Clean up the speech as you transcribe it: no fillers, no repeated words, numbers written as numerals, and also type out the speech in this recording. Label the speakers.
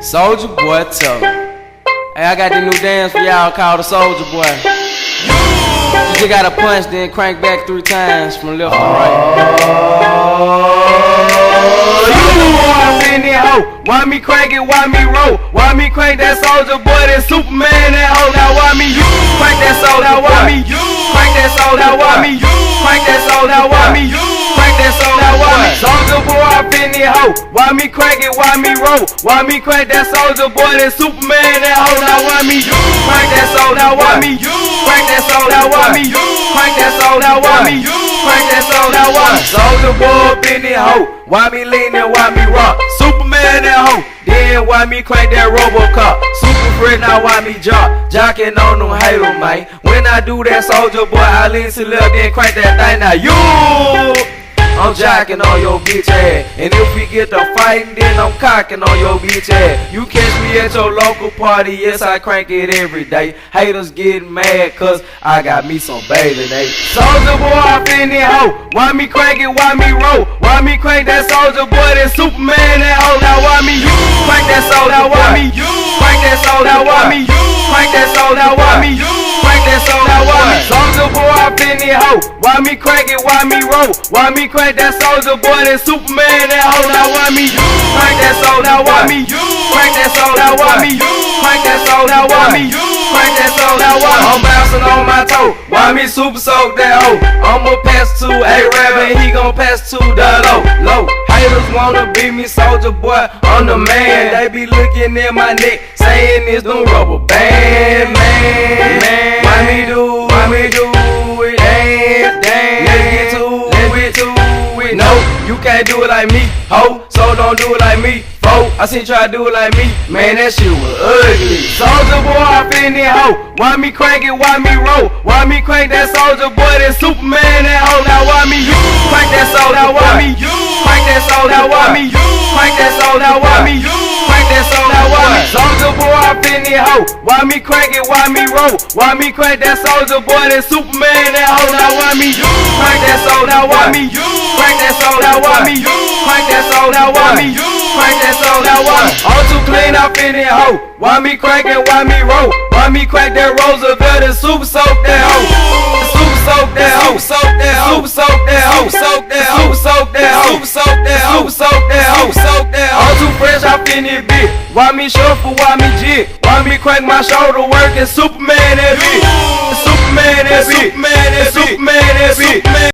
Speaker 1: Soulja Boy toe. Hey, I got the new dance for y'all called the Soulja Boy. You just gotta punch, then crank back 3 times from left to right. Why me crank it, why me roll? Why me crank that Soulja Boy, that Superman, that hoe? Now why me crank that soul? Now why me crank that soul? Now why me crank that soul? Now why me crank that soul? Now why me Soulja Boy up in the hoe? Why me crank it, why me roll? Why me crank that Soulja Boy, that Superman, that hoe? Now why me crank that soul? Now why me crank that soul? Now why me crank that soul? Now why me crank that soul? Now why me Soulja Boy up in the hoe? Why me lean and why me rock? Superman that hoe. Then why me crank that Robocop? Super friend, now why me jocking on them haters, man. When I do that Soulja Boy, I lean to left, then crank that thing. Now I'm jocking on your bitch ass. And if we get to fighting, then I'm cocking on your bitch ass. You catch me at your local party, yes, I crank it every day. Haters getting mad cause I got me some bathing ape. Soulja Boy up in the hoe. Why me crank it, why me roll? Why me crank that Soulja Boy, that Superman, that hoe? Now why me crank that soul? Now why me crank that soul? Now why me crank that soul? Now why me crank that soul? Now why me Soulja Boy up in the hoe? Why me crank it, why me roll? Why me crank that Soulja Boy, that Superman, that hoe? Now why me crank that soul? Now why me crank that soul? Now why me crank that soul? Now why me crank that soul? Now why I'm bouncing on my toe? Why me super soak that hoe? I'ma pass to A-Rab and he gon' pass to the low. Haters wanna be me, Soulja Boy, I'm the man. They be looking at my neck, saying it's them rubber band, man. Why me do it? Damn. Let's get to it. No, you can't do it like me, ho. So don't do it like me, fo. I seen you try to do it like me, man. That shit was ugly. Soulja Boy up in the hoe. Why me crank it? Why me roll? Why me crank that Soulja Boy, that Superman, that hoe? Now why me crank that soul? Now why me crank that soul? Now why me crank that soul? Now why me crank that soul? Now why me Soulja Boy up in the hoe? Why me crank it? Why me roll? Why me crank that Soulja Boy, that Superman, that hoe? Now why me crank that soul? Now why me crank that soul? Now why me crank that soul? Now why me crank that soul? Now why me all too clean up in the hoe? Why me crank it? Why me roll? Why me crank that Roosevelt and super soak that hoe? Super soak that hoe. Super soak that hoe. Super soak that hoe. Super soak that hoe. Super soak that hoe. Super soak that hoe. Soak that hoe. All too fresh up in this bitch. Why me shuffle? Why me jig? Why me crank my shoulder working? Superman that bitch. Superman that bitch. Superman that bitch.